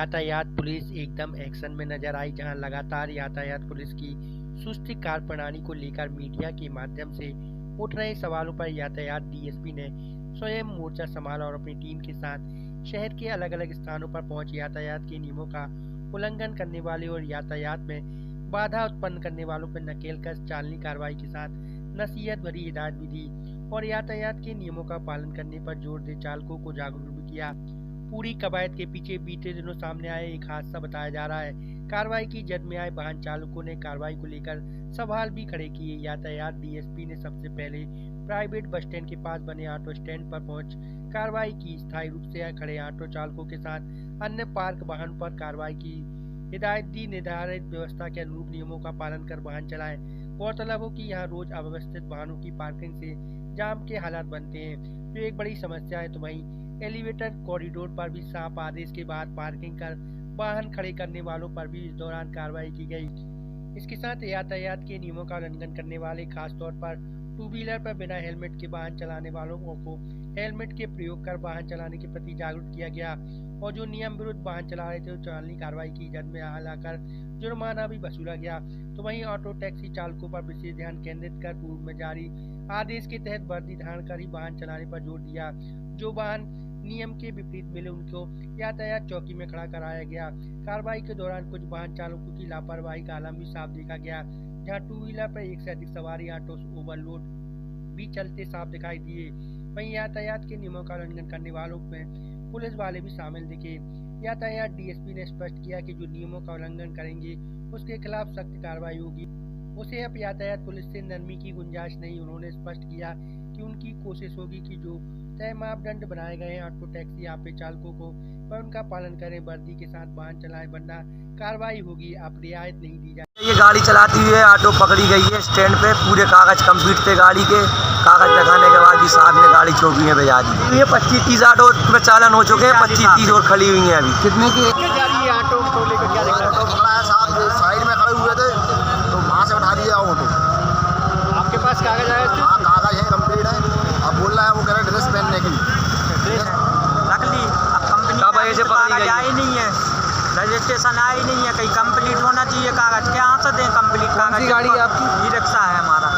यातायात पुलिस एकदम एक्शन में नजर आई, जहां लगातार यातायात पुलिस की सुस्ती कार्यप्रणाली को लेकर मीडिया के माध्यम से उठ रहे सवालों पर यातायात डीएसपी ने स्वयं मोर्चा संभाला और अपनी टीम के साथ शहर के अलग अलग स्थानों पर पहुंच यातायात के नियमों का उल्लंघन करने वाले और यातायात में बाधा उत्पन्न करने वालों पर नकेलकस चालनी कार्रवाई के साथ नसीहत भरी हिदायत भी दी और यातायात के नियमों का पालन करने पर जोर दे चालकों को जागरूक भी किया। पूरी कवायद के पीछे बीते दिनों सामने आए एक हादसा बताया जा रहा है। कार्रवाई की जद में आए वाहन चालकों ने कार्रवाई को लेकर सवाल भी खड़े किए। यातायात डीएसपी ने सबसे पहले प्राइवेट बस स्टैंड के पास बने ऑटो स्टैंड पर पहुंच कार्रवाई की। स्थायी रूप से खड़े ऑटो चालकों के साथ अन्य पार्क वाहन पर कार्रवाई की हिदायत दी। निर्धारित व्यवस्था के अनुरूप नियमों का पालन कर वाहन चलाएं। गौरतलब हो कि यहाँ रोज अव्यवस्थित वाहनों की पार्किंग से जाम के हालात बनते हैं, जो एक बड़ी समस्या है। तो वहीं एलिवेटर कॉरिडोर पर भी साफ आदेश के बाद पार्किंग कर वाहन खड़े करने वालों पर भी इस दौरान कार्रवाई की गई। इसके साथ यातायात के नियमों का उल्लंघन करने वाले खासतौर पर टू व्हीलर पर बिना हेलमेट के वाहन चलाने वालों को हेलमेट के प्रयोग कर वाहन चलाने के प्रति जागरूक किया गया और जो नियम विरुद्ध वाहन चला रहे थे चालनी कार्रवाई की जद में लाकर जुर्माना भी वसूला गया। तो वहीं ऑटो टैक्सी चालकों पर विशेष ध्यान केंद्रित कर पूर्व में जारी आदेश के तहत वर्दी धारण कर ही वाहन चलाने पर जोर दिया। जो वाहन नियम के विपरीत मिले उनको यातायात चौकी में खड़ा कराया गया। कार्रवाई के दौरान कुछ वाहन चालकों की लापरवाही का आलम भी साफ देखा गया, जहां टू व्हीलर पर एक से अधिक सवारी ऑटो ओवरलोड भी चलते साफ दिखाई दिए। वहीं यातायात के नियमों का उल्लंघन करने वालों में पुलिस वाले भी शामिल दिखे। यातायात डीएसपी ने स्पष्ट किया कि जो नियमों का उल्लंघन करेंगे उसके खिलाफ सख्त कार्रवाई होगी। उसे अब यातायात पुलिस से नरमी की गुंजाइश नहीं। उन्होंने स्पष्ट किया कि उनकी कोशिश होगी कि जो तय मापदंड बनाए गए हैं ऑटो टैक्सी आपे चालकों को पर उनका पालन करें, वर्दी के साथ वाहन चलाएं, वरना कार्रवाई होगी। अब रियायत नहीं दी जाए। ये गाड़ी चलाती हुई ऑटो पकड़ी गई है स्टैंड पे, पूरे कागज कंप्लीट थे गाड़ी के। कागज लगाने के बाद भी साहब ने गाड़ी चौकी में भेजा दी। ये 25-30 ऑटो में चालन हो चुके हैं, 25-30 और खड़ी हुई हैं अभी। कितने की ऑटो को लेकर क्या ऑटो पकड़ा है साहब, साइड में खड़े हुए थे तो वहाँ से उठा लिया ऑटो। आपके पास कागज आया? हाँ कागज है, कंप्लीट है। अब बोल रहा है वो कह रहे ड्रेस पहनने की रख ली। अब कंपनी से कागज आए नहीं है, रजिस्ट्रेशन आई नहीं है, कहीं कंप्लीट होना चाहिए कागज। क्या से दें कंप्लीट कागज? गाड़ी है आपकी? ई रिक्शा है हमारा।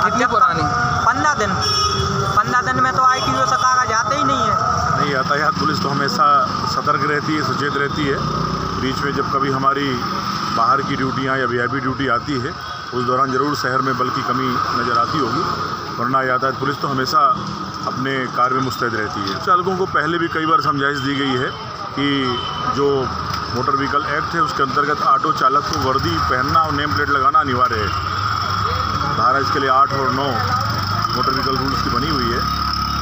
कितनी पुरानी? 15 दिन में तो आईटीओ से कागज आते ही नहीं है। नहीं, यातायात पुलिस तो हमेशा सतर्क रहती है, सचेत रहती है। बीच में जब कभी हमारी बाहर की ड्यूटियाँ या वीआईपी ड्यूटी आती है उस दौरान ज़रूर शहर में बल की कमी नज़र आती होगी, वरना यातायात पुलिस तो हमेशा अपने कार्य में मुस्तैद रहती है। चालकों को पहले भी कई बार समझाइश दी गई है कि जो मोटर व्हीकल एक्ट है उसके अंतर्गत ऑटो चालक को वर्दी पहनना और नेम प्लेट लगाना अनिवार्य है। धारा इसके लिए 8 और 9 मोटर व्हीकल रूल्स की बनी हुई है।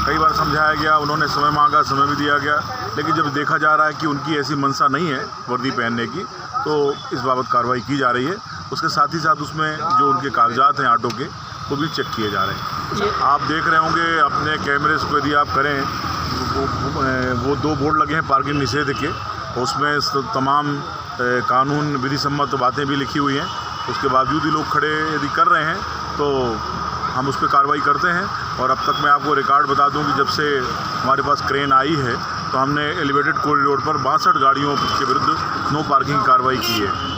कई बार समझाया गया, उन्होंने समय मांगा, समय भी दिया गया, लेकिन जब देखा जा रहा है कि उनकी ऐसी मंशा नहीं है वर्दी पहनने की, तो इस बाबत कार्रवाई की जा रही है। उसके साथ ही साथ उसमें जो उनके कागजात हैं ऑटो के वो भी चेक किए जा रहे हैं। आप देख रहे होंगे अपने कैमरे को, यदि आप करें वो 2 बोर्ड लगे हैं पार्किंग निषेध के, उसमें तमाम कानून विधि सम्मत बातें भी लिखी हुई हैं। उसके बावजूद ही लोग खड़े यदि कर रहे हैं तो हम उस पर कार्रवाई करते हैं। और अब तक मैं आपको रिकॉर्ड बता दूं कि जब से हमारे पास क्रेन आई है तो हमने एलिवेटेड कॉरिडोर पर 62 गाड़ियों के विरुद्ध नो पार्किंग कार्रवाई की है।